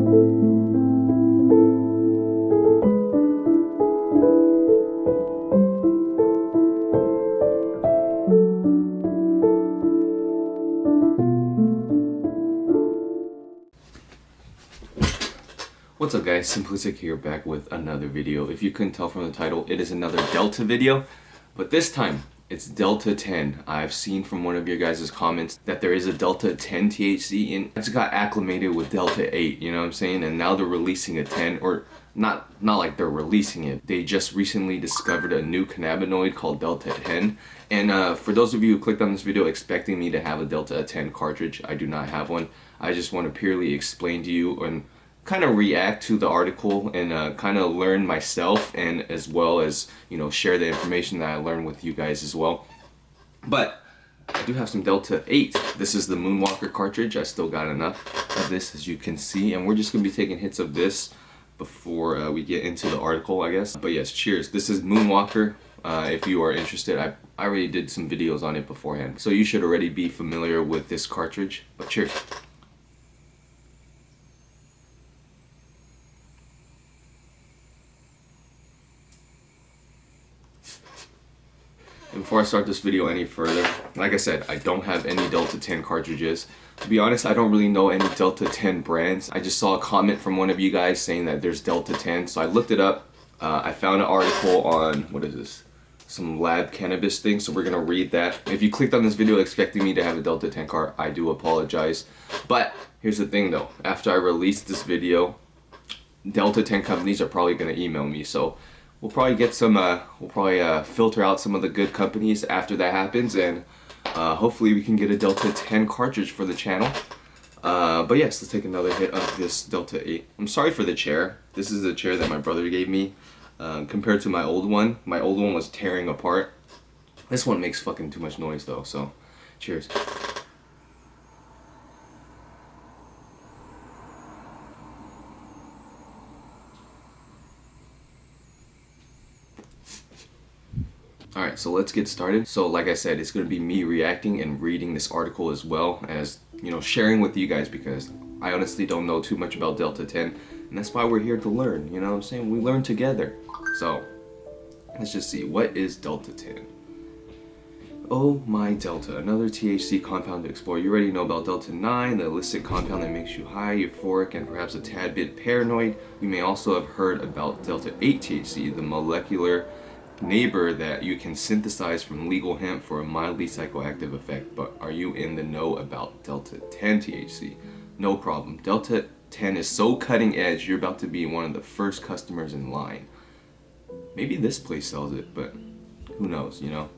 What's up guys, SMPLSCK here, back with another video. If you couldn't tell from the title, it is another Delta video, but this time it's Delta 10. I've seen from one of your guys' comments that there is a Delta 10 THC in. I just got acclimated with Delta 8, you know what I'm saying? And now they're releasing a 10, or not like they're releasing it. They just recently discovered a new cannabinoid called Delta 10. And for those of you who clicked on this video expecting me to have a Delta 10 cartridge, I do not have one. I just want to purely explain to you and kind of react to the article and kind of learn myself, and as well as, you know, share the information that I learned with you guys as well. But I do have some Delta 8. This is the Moonwalker cartridge. I still got enough of this, as you can see, and we're just gonna be taking hits of this before we get into the article, I guess. But yes, cheers. This is Moonwalker. If you are interested, I already did some videos on it beforehand, so you should already be familiar with this cartridge. But cheers. Before I start this video any further, like I said, I don't have any Delta 10 cartridges. To be honest, I don't really know any Delta 10 brands. I just saw a comment from one of you guys saying that there's Delta 10, so I looked it up. I found an article on, what is this? Some lab cannabis thing, so we're gonna read that. If you clicked on this video expecting me to have a Delta 10 cart, I do apologize. But here's the thing though, after I release this video, Delta 10 companies are probably gonna email me, so we'll probably get some, we'll probably filter out some of the good companies after that happens, and hopefully we can get a Delta 10 cartridge for the channel. But yes, let's take another hit of this Delta 8. I'm sorry for the chair. This is the chair that my brother gave me. Compared to my old one was tearing apart. This one makes fucking too much noise though, so cheers. Alright, so let's get started. So like I said, it's going to be me reacting and reading this article, as well as, you know, sharing with you guys, because I honestly don't know too much about Delta 10, and that's why we're here to learn, you know what I'm saying? We learn together. So let's just see, what is Delta 10? Oh my Delta, another THC compound to explore. You already know about Delta 9, the illicit compound that makes you high, euphoric, and perhaps a tad bit paranoid. You may also have heard about Delta 8 THC, the molecular neighbor that you can synthesize from legal hemp for a mildly psychoactive effect. But are you in the know about Delta 10 THC? No problem. Delta 10 is so cutting edge, you're about to be one of the first customers in line. Maybe this place sells it, but who knows, you know?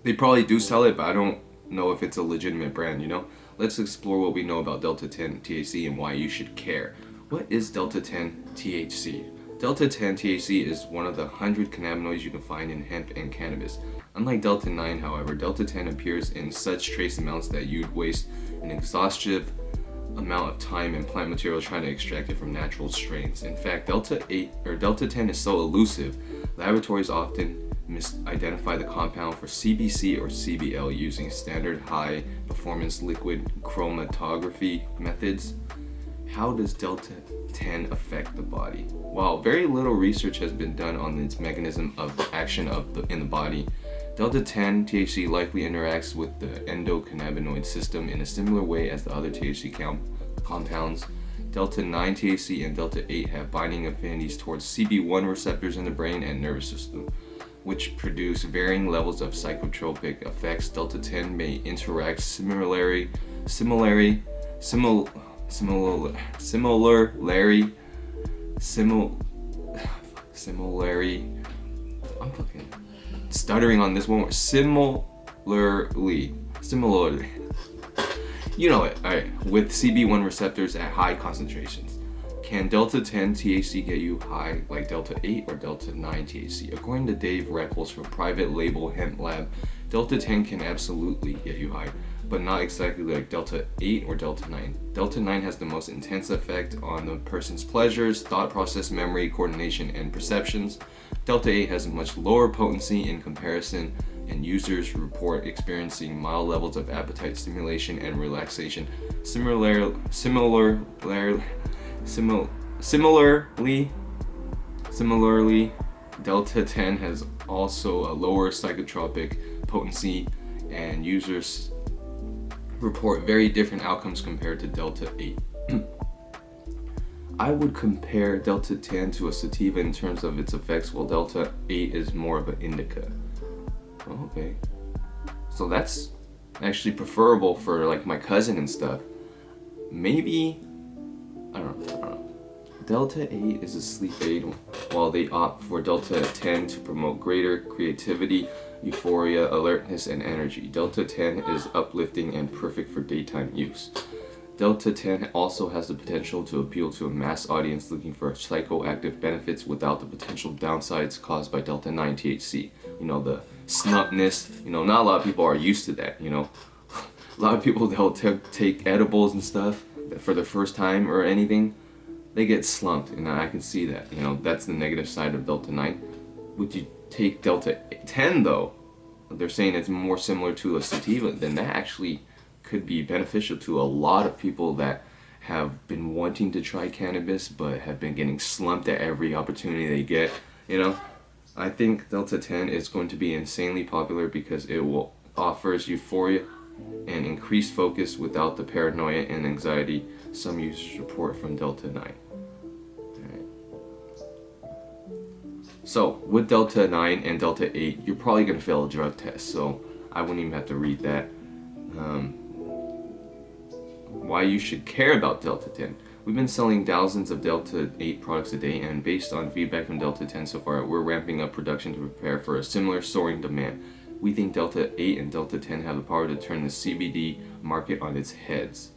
They probably do sell it, but I don't know if it's a legitimate brand, you know? Let's explore what we know about Delta 10 THC and why you should care. What is Delta 10 THC? Delta 10 THC is one of the 100 cannabinoids you can find in hemp and cannabis. Unlike Delta 9, however, Delta 10 appears in such trace amounts that you'd waste an exhaustive amount of time and plant material trying to extract it from natural strains. In fact, Delta 10 is so elusive, laboratories often misidentify the compound for CBC or CBL using standard high performance liquid chromatography methods. How does Delta 10 affect the body? While very little research has been done on its mechanism of action in the body, Delta 10 THC likely interacts with the endocannabinoid system in a similar way as the other THC compounds. Delta 9 THC and Delta 8 have binding affinities towards CB1 receptors in the brain and nervous system, which produce varying levels of psychotropic effects. Delta 10 may interact similarly I'm fucking stuttering on this one. Similarly, you know it. Alright, with CB1 receptors at high concentrations. Can Delta 10 THC get you high like Delta 8 or Delta 9 THC? According to Dave Reckles from Private Label Hemp Lab, Delta 10 can absolutely get you high, but not exactly like Delta 8 or Delta 9. Delta 9 has the most intense effect on the person's pleasures, thought process, memory, coordination, and perceptions. Delta 8 has a much lower potency in comparison, and users report experiencing mild levels of appetite stimulation and relaxation. Similarly, Similarly, Delta 10 has also a lower psychotropic potency, and users report very different outcomes compared to Delta 8. I would compare Delta 10 to a sativa in terms of its effects, while Delta 8 is more of an indica. Okay. So that's actually preferable for like my cousin and stuff. Maybe, I don't know. Delta 8 is a sleep aid, while they opt for Delta 10 to promote greater creativity, euphoria, alertness, and energy. Delta 10 is uplifting and perfect for daytime use. Delta 10 also has the potential to appeal to a mass audience looking for psychoactive benefits without the potential downsides caused by Delta 9 THC. You know, the slumpness, you know, not a lot of people are used to that, you know. A lot of people, they'll take edibles and stuff for the first time or anything, they get slumped, and I can see that, you know, that's the negative side of Delta 9. Would you take Delta 10 though? They're saying it's more similar to a sativa, then that actually could be beneficial to a lot of people that have been wanting to try cannabis but have been getting slumped at every opportunity they get, you know. I think Delta 10 is going to be insanely popular because it will offers euphoria and increased focus without the paranoia and anxiety some users report from Delta 9. Alright. So with Delta 9 and Delta 8, you're probably going to fail a drug test, so I wouldn't even have to read that. Why you should care about Delta 10. We've been selling thousands of Delta 8 products a day, and based on feedback from Delta 10 so far, we're ramping up production to prepare for a similar soaring demand. We think Delta 8 and Delta 10 have the power to turn the CBD market on its heads.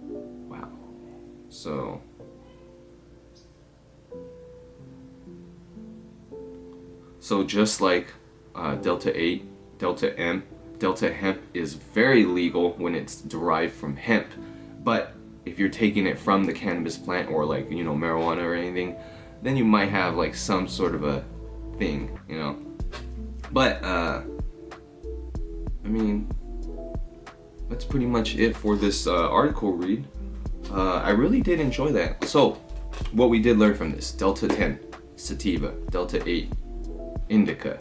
Wow. So just like Delta 8, Delta hemp is very legal when it's derived from hemp. But if you're taking it from the cannabis plant or like, you know, marijuana or anything, then you might have like some sort of a thing, you know. But I mean, that's pretty much it for this article read. I really did enjoy that. So what we did learn from this: Delta 10 sativa, Delta 8 indica,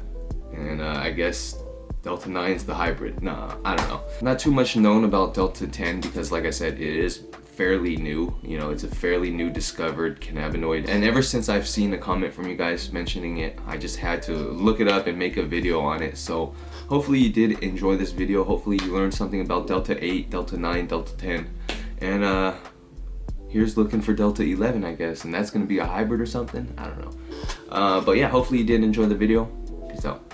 and I guess Delta 9 is the hybrid. Nah, I don't know. Not too much known about Delta 10 because, like I said, it is fairly new. You know, it's a fairly new discovered cannabinoid. And ever since I've seen a comment from you guys mentioning it, I just had to look it up and make a video on it. So hopefully you did enjoy this video. Hopefully you learned something about Delta 8, Delta 9, Delta 10. And here's looking for Delta 11, I guess. And that's going to be a hybrid or something. I don't know. But yeah, hopefully you did enjoy the video. Peace out.